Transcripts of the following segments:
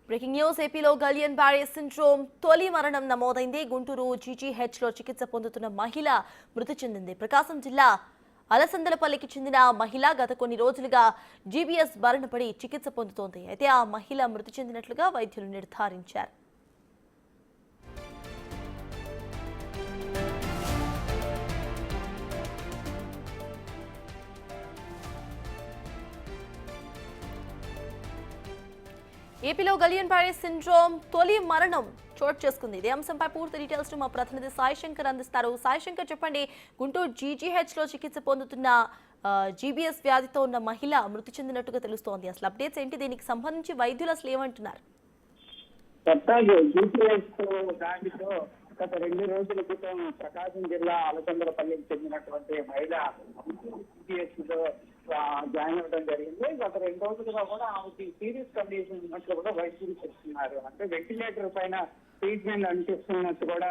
Breaking news ఏపీలో గలియన్ బారే syndrome తొలి మరణం నమోదైంది. గుంటూరు జీజీహెచ్ లో చికిత్స పొందుతున్న మహిళ మృతి చెందింది. ప్రకాశం జిల్లా అలసందలపల్లికి చెందిన మహిళ గత కొన్ని రోజులుగా జీబీఎస్ బారిన పడి చికిత్స పొందుతోంది. అయితే ఆ మహిళ మృతి చెందినట్లుగా వైద్యులు నిర్ధారించారు. ఏపీలో గలియన్ బారే సిండ్రోమ్ తొలి మరణం చోటు చేసుకుంది. ఇదే అంశంపై పూర్తి డీటెయిల్స్ మా ప్రతినిధి సాయి శంకర్ అందిస్తారు. సాయి శంకర్, చెప్పండి, గుంటూరు జీజీహెచ్ లో చికిత్స పొందుతున్న జీబీఎస్ వ్యాధితో ఉన్న మహిళ మృతి చెందినట్టుగా తెలుస్తోంది. అసలు అప్డేట్స్ ఏంటి? దీనికి సంబంధించి వైద్యులు అసలు ఏమంటున్నారు? గత 2 రోజుల క్రితం ప్రకాశం జిల్లా అలసందలపల్లికి చెందినటువంటి మహిళ జీపీఎస్ లో జాయిన్ అవ్వడం జరిగింది. గత 2 రోజులుగా కూడా ఆమెకి సీరియస్ కండిషన్ ఉన్నట్లు కూడా వైద్యులు చెప్తున్నారు. అంటే వెంటిలేటర్ పైన ట్రీట్మెంట్ అందిస్తున్నట్టు కూడా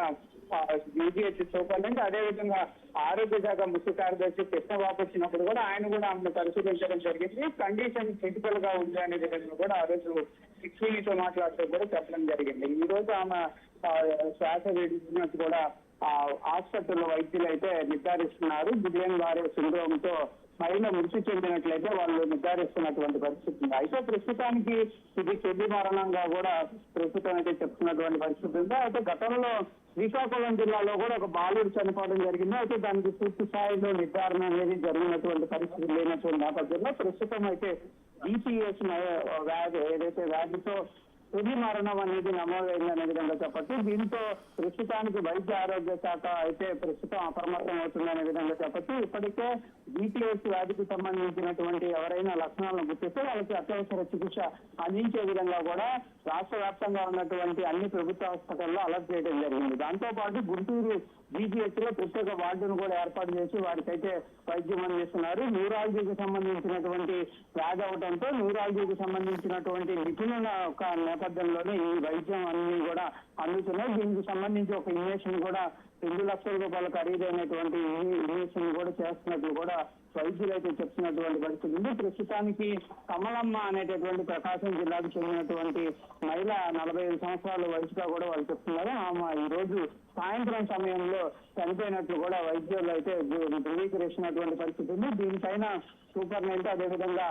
జీజీహెచ్ సూపరింటెండెంట్, అదేవిధంగా ఆరోగ్య శాఖ ముఖ్య కార్యదర్శి కృష్ణబాబు వచ్చినప్పుడు కూడా ఆయన కూడా ఆమెను పరిశీలించడం జరిగింది. కండిషన్ క్రిటికల్ గా ఉంది అనే విధంగా కూడా ఆ రోజు తో మాట్లాడుతూ కూడా చెప్పడం జరిగింది. ఈ రోజు ఆమె శ్వాస విడిచినట్టు కూడా హాస్పిటల్లో వైద్యులు అయితే నిర్ధారిస్తున్నారు. గిలియన్ బారే సిండ్రోమ్ తో మహిళ మృతి చెందినట్లయితే వాళ్ళు నిర్ధారిస్తున్నటువంటి పరిస్థితి ఉంది. అయితే ప్రస్తుతానికి ఇది చెల్లి మరణంగా కూడా ప్రస్తుతం అయితే చెప్తున్నటువంటి పరిస్థితి ఉంది. అయితే గతంలో శ్రీకాకుళం జిల్లాలో కూడా ఒక బాలుడు చనిపోవడం జరిగింది. అయితే దానికి పూర్తి స్థాయిలో నిర్ధారణ అనేది జరిగినటువంటి పరిస్థితి లేనటువంటి నేపథ్యంలో ప్రస్తుతం అయితే జీపీఎస్ వ్యాధి ఏదైతే వ్యాధితో తొలి మరణం అనేది నమోదైంది అనే విధంగా చెప్పచ్చు. దీంతో ప్రస్తుతానికి వైద్య ఆరోగ్య శాఖ అయితే ప్రస్తుతం అప్రమత్తం అవుతుందనే విధంగా చెప్పచ్చు. ఇప్పటికే జీపీఎస్ వ్యాధికి సంబంధించినటువంటి ఎవరైనా లక్షణాలను గుర్తిస్తే వాళ్ళకి అత్యవసర చికిత్స అందించే విధంగా కూడా రాష్ట్ర వ్యాప్తంగా ఉన్నటువంటి అన్ని ప్రభుత్వ హాస్పిటల్లో అలర్ట్ చేయడం జరిగింది. దాంతో పాటు గుంటూరు జీజీహెచ్ లో ప్రత్యేక వార్డును కూడా ఏర్పాటు చేసి వారికైతే వైద్యం అందిస్తున్నారు. న్యూరాలజీకి సంబంధించినటువంటి వ్యాధి అవడంతో న్యూరాలజీకి సంబంధించినటువంటి నిపుణుల ఒక నేపథ్యంలోనే ఈ వైద్యం అన్ని కూడా అందుతున్నాయి. దీనికి సంబంధించి ఒక ఇంజక్షన్ కూడా 2 లక్షల రూపాయల ఖరీదైనటువంటి ఇంజక్షన్ కూడా చేస్తున్నట్లు కూడా వైద్యులు అయితే చెప్తున్నటువంటి పరిస్థితి ఉంది. ప్రస్తుతానికి కమలమ్మ అనేటటువంటి ప్రకాశం జిల్లాకు చెందినటువంటి మహిళ 45 సంవత్సరాల వయసుగా కూడా వాళ్ళు చెప్తున్నారు. ఆమె ఈ రోజు సాయంత్రం సమయంలో చనిపోయినట్లు కూడా వైద్యులు అయితే ధృవీకరిస్తున్నటువంటి పరిస్థితి ఉంది. దీనిపైన సూపరింటెండెంట్ అదేవిధంగా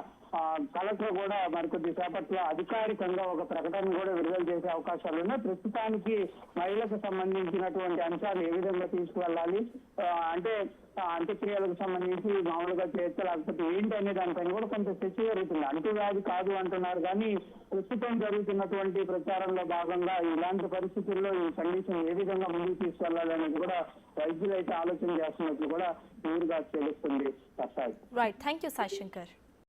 కలెక్టర్ కూడా మరికొద్ది సేపట్లో అధికారికంగా ఒక ప్రకటన కూడా విడుదల చేసే అవకాశాలు ఉన్నాయి. ప్రస్తుతానికి మహిళకు సంబంధించినటువంటి అంశాలు ఏ విధంగా తీసుకువెళ్ళాలి, అంటే అంత్యక్రియలకు సంబంధించి మామూలుగా చేయొచ్చా లేకపోతే ఏంటి అనే దానిపైన కూడా కొంత చర్చ జరుగుతుంది. అంటువ్యాధి కాదు అంటున్నారు కానీ ప్రస్తుతం జరుగుతున్నటువంటి ప్రచారంలో భాగంగా ఇలాంటి పరిస్థితుల్లో ఈ కండిషన్ ఏ విధంగా ముందుకు తీసుకెళ్లాలి అనేది కూడా వైద్యులు అయితే ఆలోచన చేస్తున్నట్లు కూడా క్లియర్గా తెలుస్తుంది. Right, thank you Sai Shankar.